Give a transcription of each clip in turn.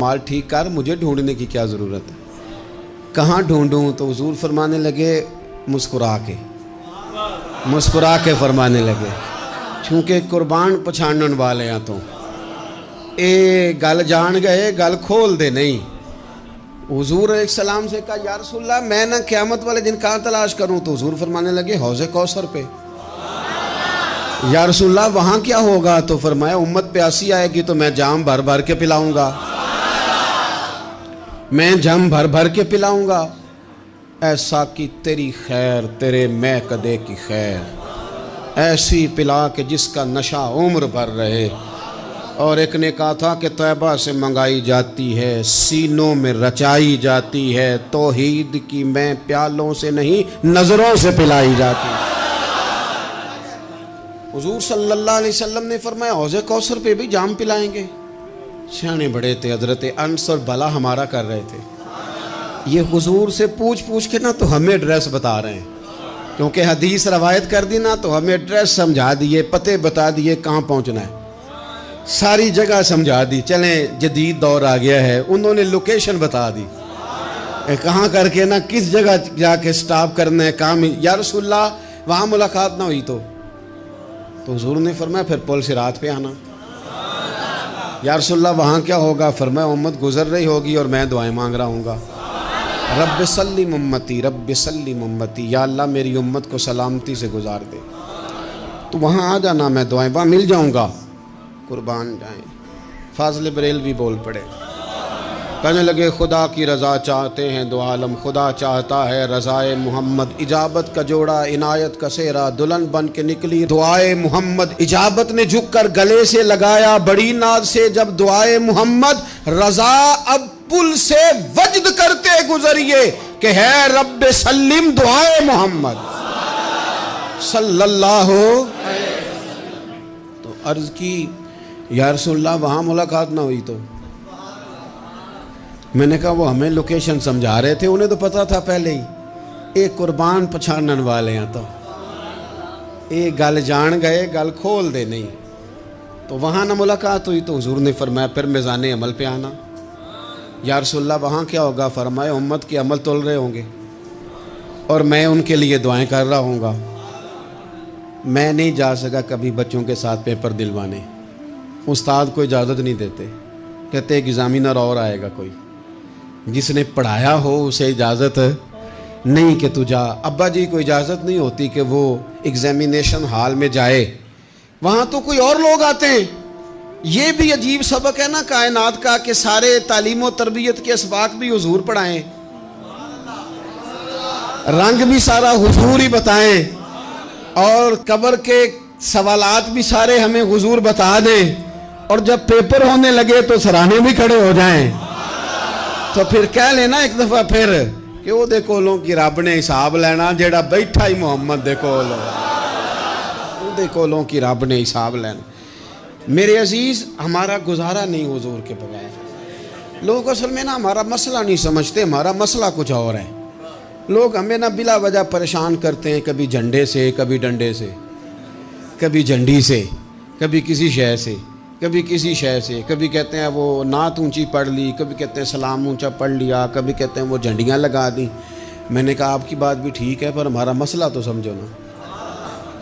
مال ٹھیک کر، مجھے ڈھونڈنے کی کیا ضرورت ہے، کہاں ڈھونڈوں؟ تو حضور فرمانے لگے مسکرا کے فرمانے لگے، چونکہ قربان پچھانن والے ہیں تو اے گل جان گئے، گل کھول دے نہیں۔ حضور علیہ السلام سے کہا یا رسول اللہ میں نہ قیامت والے دن کہاں تلاش کروں؟ تو حضور فرمانے لگے حوض کوثر پہ۔ یا رسول اللہ وہاں کیا ہوگا؟ تو فرمایا امت پیاسی آئے گی تو میں جام بھر بھر کے پلاؤں گا، میں جام بھر بھر کے پلاؤں گا۔ ایسا کی تیری خیر تیرے میں کدے کی خیر، ایسی پلا کہ جس کا نشہ عمر بھر رہے۔ اور ایک نے کہا تھا کہ طیبہ سے منگائی جاتی ہے، سینوں میں رچائی جاتی ہے، توحید کی میں پیالوں سے نہیں نظروں سے پلائی جاتی ہے۔ حضور صلی اللہ علیہ وسلم نے فرمایا حوض کوثر پہ بھی جام پلائیں گے؟ سیانے بڑے تھے، حضرت انس اور بلا ہمارا کر رہے تھے۔ یہ حضور سے پوچھ کے نا تو ہمیں ایڈریس بتا رہے ہیں، کیونکہ حدیث روایت کر دی نا تو ہمیں ایڈریس سمجھا دیے، پتے بتا دیے کہاں پہنچنا ہے، ساری جگہ سمجھا دی۔ چلیں جدید دور آ گیا ہے، انہوں نے لوکیشن بتا دی کہاں کر کے نا کس جگہ جا کے سٹاپ کرنا ہے کام۔ یا رسول اللہ وہاں ملاقات نہ ہوئی تو حضور نے فرمایا پھر پل صراط پہ آنا۔ یا رسول اللہ وہاں کیا ہوگا؟ فرمایا امت گزر رہی ہوگی اور میں دعائیں مانگ رہا ہوں گا، رب سلم امتی رب سلم امتی، یا اللہ میری امت کو سلامتی سے گزار دے۔ تو وہاں آ جانا، میں دعائیں وہاں مل جاؤں گا، قربان جائیں۔ فاضل بریلوی بول پڑے، کہنے لگے خدا کی رضا چاہتے ہیں دو عالم، خدا چاہتا ہے رضائے محمد، اجابت کا جوڑا عنایت کا سہرا، دلہن بن کے نکلی دعائے محمد، اجابت نے جھک کر گلے سے لگایا بڑی ناز سے جب دعائے محمد، رضا اب پل سے وجد کرتے گزریے کہ ہے رب سلم دعائے محمد صلی اللہ تو عرض کی یا رسول اللہ وہاں ملاقات نہ ہوئی تو؟ میں نے کہا وہ ہمیں لوکیشن سمجھا رہے تھے، انہیں تو پتا تھا پہلے ہی، ایک قربان پچھانن والے ہیں تو ایک گل جان گئے گل کھول دے نہیں۔ تو وہاں نہ ملاقات ہوئی تو حضور نے فرمایا پھر میزان عمل پہ آنا۔ یا رسول اللہ وہاں کیا ہوگا؟ فرمایا امت کے عمل تول رہے ہوں گے اور میں ان کے لیے دعائیں کر رہا ہوں گا۔ میں نہیں جا سکا کبھی بچوں کے ساتھ پیپر دلوانے، استاد کو اجازت نہیں دیتے، کہتے ایگزامینر اور آئے گا کوئی، جس نے پڑھایا ہو اسے اجازت نہیں کہ تو جا۔ ابا جی کو اجازت نہیں ہوتی کہ وہ ایگزامینیشن ہال میں جائے، وہاں تو کوئی اور لوگ آتے ہیں۔ یہ بھی عجیب سبق ہے نا کائنات کا کہ سارے تعلیم و تربیت کے اسباق بھی حضور پڑھائیں، رنگ بھی سارا حضور ہی بتائیں، اور قبر کے سوالات بھی سارے ہمیں حضور بتا دیں، اور جب پیپر ہونے لگے تو سرانے بھی کھڑے ہو جائیں۔ تو پھر کہہ لینا ایک دفعہ پھر کہ وہ دے کولوں کی رب نے حساب لینا، جیڑا بیٹھا ہی محمد دے کول، وہ دے کولوں کی رب نے حساب لینا۔ میرے عزیز ہمارا گزارا نہیں حضور کے بغیر۔ لوگ اصل میں نا ہمارا مسئلہ نہیں سمجھتے، ہمارا مسئلہ کچھ اور ہے۔ لوگ ہمیں نا بلا وجہ پریشان کرتے ہیں، کبھی جھنڈے سے، کبھی ڈنڈے سے، کبھی جھنڈی سے، کبھی کسی شے سے، کبھی کسی شے سے، کبھی کہتے ہیں وہ نعت اونچی پڑھ لی، کبھی کہتے ہیں سلام اونچا پڑھ لیا، کبھی کہتے ہیں وہ جھنڈیاں لگا دیں۔ میں نے کہا آپ کی بات بھی ٹھیک ہے پر ہمارا مسئلہ تو سمجھو نا،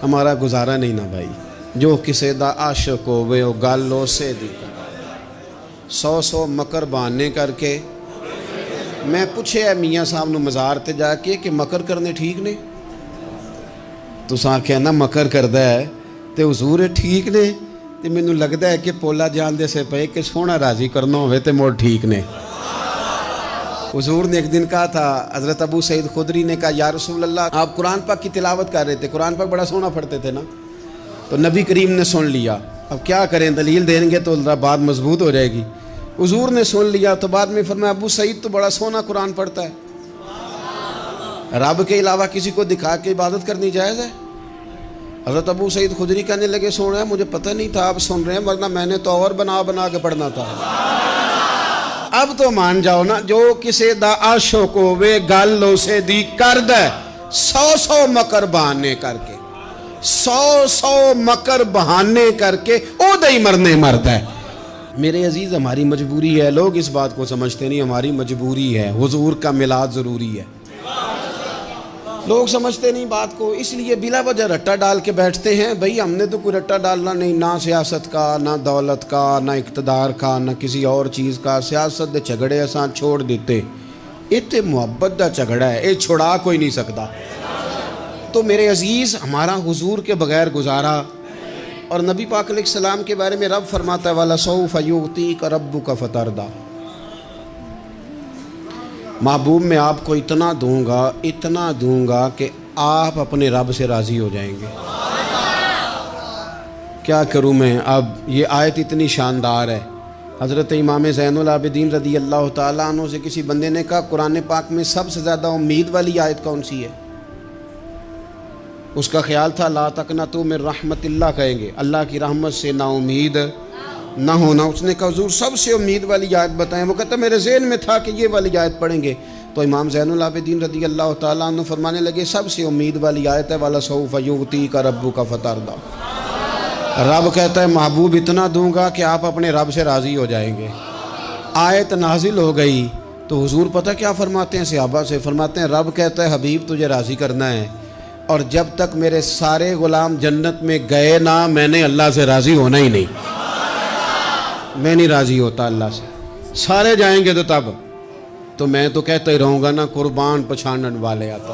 ہمارا گزارا نہیں نا بھائی۔ جو کسے دا عاشق ہوئے او گالو سے دی، 100 مکر بہانے کر کے۔ میں پوچھے ہے میاں صاحب نو مزار تے جا کے کہ مکر کرنے ٹھیک نے؟ تو ساں کہنا مکر کردہ ہے تے حضور ٹھیک نے؟ تے میں نو لگتا ہے کہ پولا جان دے سے پہے کہ سونا راضی کرنا ہوئے تے موڑ ٹھیک نے۔ حضور نے ایک دن کہا تھا، حضرت ابو سعید خدری نے کہا یا رسول اللہ آپ قرآن پاک کی تلاوت کر رہے تھے، قرآن پاک بڑا سونا پڑھتے تھے نا؟ تو نبی کریم نے سن لیا، اب کیا کریں دلیل دیں گے تو بات مضبوط ہو جائے گی۔ حضور نے سن لیا تو بعد میں فرمایا ابو سعید تو بڑا سونا قرآن پڑھتا ہے، رب کے علاوہ کسی کو دکھا کے عبادت کرنی جائز ہے؟ حضرت ابو سعید خدری کہنے لگے سن رہے ہیں مجھے پتہ نہیں تھا آپ سن رہے ہیں، ورنہ میں نے تو اور بنا کے پڑھنا تھا۔ اب تو مان جاؤ نا، جو کسے دا عاشق ہوئے گالو سے دی کرد ہے، 100 مکر بہانے کر کے، 100 مکر بہانے کر کے او دے ہی مرنے مرد ہے۔ میرے عزیز ہماری مجبوری ہے، لوگ اس بات کو سمجھتے نہیں، ہماری مجبوری ہے، حضور کا میلاد ضروری ہے، لوگ سمجھتے نہیں بات کو، اس لیے بلا وجہ رٹا ڈال کے بیٹھتے ہیں۔ بھئی ہم نے تو کوئی رٹا ڈالنا نہیں، نہ سیاست کا، نہ دولت کا، نہ اقتدار کا، نہ کسی اور چیز کا۔ سیاست دے جھگڑے اساں چھوڑ دیتے، اتنے محبت دا جھگڑا ہے، یہ چھڑا کوئی نہیں سکتا۔ تو میرے عزیز ہمارا حضور کے بغیر گزارا، اور نبی پاک علیہ السلام کے بارے میں رب فرماتا ہے وَلَسَوْفَ يُعْطِيكَ رَبُّكَ فَتَرْضَىٰ، محبوب میں آپ کو اتنا دوں گا کہ آپ اپنے رب سے راضی ہو جائیں گے۔ کیا کروں میں اب، یہ آیت اتنی شاندار ہے۔ حضرت امام زین العابدین رضی اللہ تعالیٰ عنہ سے کسی بندے نے کہا قرآن پاک میں سب سے زیادہ امید والی آیت کون سی ہے؟ اس کا خیال تھا لا تقنطوا من رحمت اللہ کہیں گے، اللہ کی رحمت سے نا امید نہ ہونا۔ اس نے کہا حضور سب سے امید والی آیت بتائیں۔ وہ کہتا میرے ذہن میں تھا کہ یہ والی آیت پڑھیں گے، تو امام زین العابدین رضی اللہ تعالیٰ عنہ فرمانے لگے سب سے امید والی آیت ہے وَلَسَوْفَ يُعْطِيكَ رَبُّكَ فَتَرْضَىٰ، رب کہتا ہے محبوب اتنا دوں گا کہ آپ اپنے رب سے راضی ہو جائیں گے۔ آیت نازل ہو گئی تو حضور پتہ کیا فرماتے ہیں صحابہ سے؟ فرماتے ہیں رب کہتا ہے حبیب تجھے راضی کرنا ہے، اور جب تک میرے سارے غلام جنت میں گئے نہ میں نے اللہ سے راضی ہونا ہی نہیں، میں نہیں راضی ہوتا اللہ سے۔ سارے جائیں گے تو تب تو میں تو کہتا ہی رہوں گا نا قربان پچھانن والے آتا،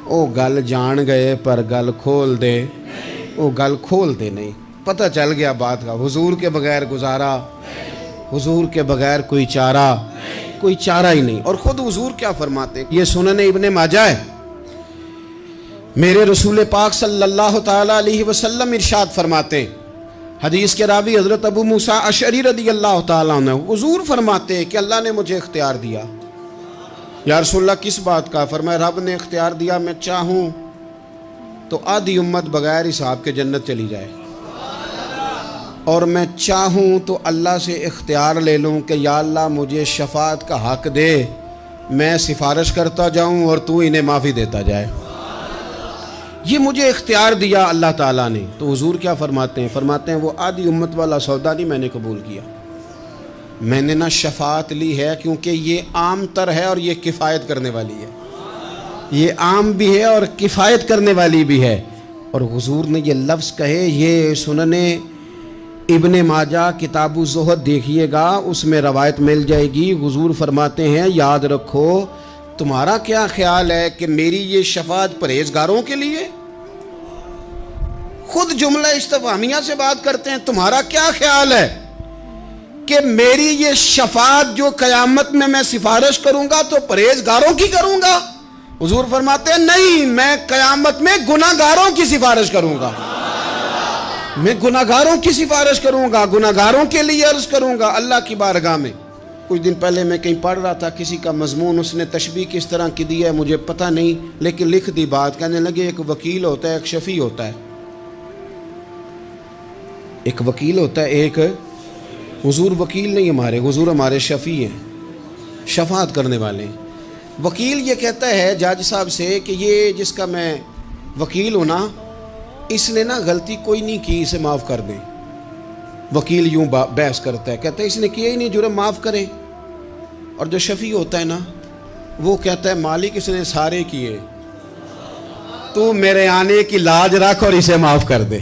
او گل جان گئے پر گل کھول دے، او گل کھول دے نہیں، پتہ چل گیا بات کا۔ حضور کے بغیر گزارا، حضور کے بغیر کوئی چارہ ہی نہیں۔ اور خود حضور کیا فرماتے ہیں، یہ سنن ابن ماجہ ہے، میرے رسول پاک صلی اللہ تعالیٰ علیہ وسلم ارشاد فرماتے ہیں، حدیث کے راوی حضرت ابو موسیٰ اشعری رضی اللہ تعالیٰ عنہ، حضور فرماتے ہیں کہ اللہ نے مجھے اختیار دیا۔ یا رسول اللہ کس بات کا؟ فرمایا رب نے اختیار دیا میں چاہوں تو آدھی امت بغیر حساب کے جنت چلی جائے، اور میں چاہوں تو اللہ سے اختیار لے لوں کہ یا اللہ مجھے شفاعت کا حق دے، میں سفارش کرتا جاؤں اور تو انہیں معافی دیتا جائے۔ یہ مجھے اختیار دیا اللہ تعالیٰ نے۔ تو حضور کیا فرماتے ہیں؟ فرماتے ہیں وہ آدھی امت والا سودا نہیں میں نے قبول کیا، میں نے نہ شفاعت لی ہے، کیونکہ یہ عام تر ہے اور یہ کفایت کرنے والی ہے، یہ عام بھی ہے اور کفایت کرنے والی بھی ہے۔ اور حضور نے یہ لفظ کہے، یہ سنن ابن ماجہ کتاب الزہد دیکھیے گا، اس میں روایت مل جائے گی۔ حضور فرماتے ہیں یاد رکھو تمہارا کیا خیال ہے کہ میری یہ شفاعت پرہیزگاروں کے لیے؟ خود جملہ استفہامیہ سے بات کرتے ہیں، تمہارا کیا خیال ہے کہ میری یہ شفاعت جو قیامت میں میں سفارش کروں گا تو پرہیزگاروں کی کروں گا؟ حضور فرماتے ہیں نہیں، میں قیامت میں گناہگاروں کی سفارش کروں گا، میں گناہگاروں کی سفارش کروں گا، گناہگاروں کے لیے عرض کروں گا اللہ کی بارگاہ میں۔ کچھ دن پہلے میں کہیں پڑھ رہا تھا کسی کا مضمون، اس نے تشبیہ کس طرح کی دی ہے مجھے پتہ نہیں، لیکن لکھ دی بات، کہنے لگے ایک وکیل ہوتا ہے ایک شفیع ہوتا ہے، ایک وکیل ہوتا ہے ایک، حضور وکیل نہیں ہمارے، حضور ہمارے شفیع ہیں، شفاعت کرنے والے ہیں۔ وکیل یہ کہتا ہے جج صاحب سے کہ یہ جس کا میں وکیل ہوں نا اس نے نا غلطی کوئی نہیں کی، اسے معاف کر دیں۔ وکیل یوں بحث کرتا ہے، کہتا ہے اس نے کیا ہی نہیں، جرم معاف کریں۔ اور جو شفیع ہوتا ہے نا وہ کہتا ہے مالک اس نے سارے کیے، تو میرے آنے کی لاج رکھ اور اسے معاف کر دے۔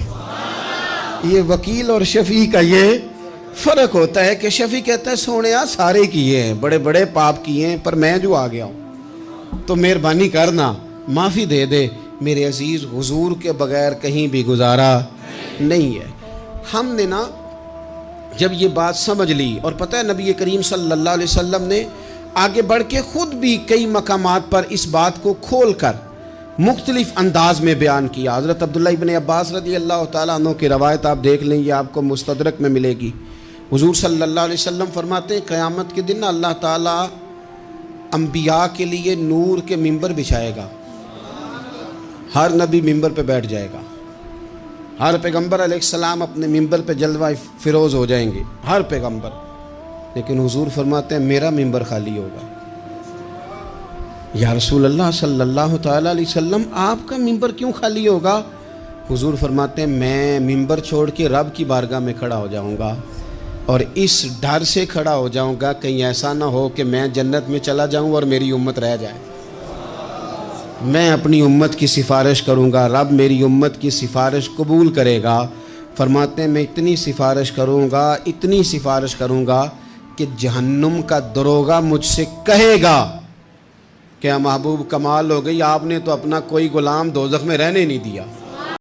یہ وکیل اور شفیع کا یہ فرق ہوتا ہے کہ شفیع کہتا ہے سونیا سارے کیے ہیں، بڑے بڑے پاپ کیے ہیں، پر میں جو آ گیا ہوں تو مہربانی کرنا معافی دے دے۔ میرے عزیز حضور کے بغیر کہیں بھی گزارا نہیں ہے۔ ہم نے نا جب یہ بات سمجھ لی، اور پتہ ہے نبی کریم صلی اللہ علیہ وسلم نے آگے بڑھ کے خود بھی کئی مقامات پر اس بات کو کھول کر مختلف انداز میں بیان کیا۔ حضرت عبداللہ ابن عباس رضی اللہ تعالیٰ عنہ کی روایت آپ دیکھ لیں، یہ آپ کو مستدرک میں ملے گی۔ حضور صلی اللہ علیہ وسلم فرماتے ہیں قیامت کے دن اللہ تعالیٰ انبیاء کے لیے نور کے ممبر بچھائے گا، ہر نبی ممبر پہ بیٹھ جائے گا، ہر پیغمبر علیہ السلام اپنے ممبر پہ جلوہ فروز ہو جائیں گے، ہر پیغمبر۔ لیکن حضور فرماتے ہیں میرا ممبر خالی ہوگا۔ یا رسول اللہ صلی اللہ تعالیٰ علیہ وسلم آپ کا ممبر کیوں خالی ہوگا؟ حضور فرماتے ہیں میں ممبر چھوڑ کے رب کی بارگاہ میں کھڑا ہو جاؤں گا، اور اس ڈر سے کھڑا ہو جاؤں گا کہیں ایسا نہ ہو کہ میں جنت میں چلا جاؤں اور میری امت رہ جائے۔ میں اپنی امت کی سفارش کروں گا، رب میری امت کی سفارش قبول کرے گا۔ فرماتے ہیں میں اتنی سفارش کروں گا کہ جہنم کا دروغہ مجھ سے کہے گا کہ محبوب کمال ہو گئی، آپ نے تو اپنا کوئی غلام دوزخ میں رہنے نہیں دیا۔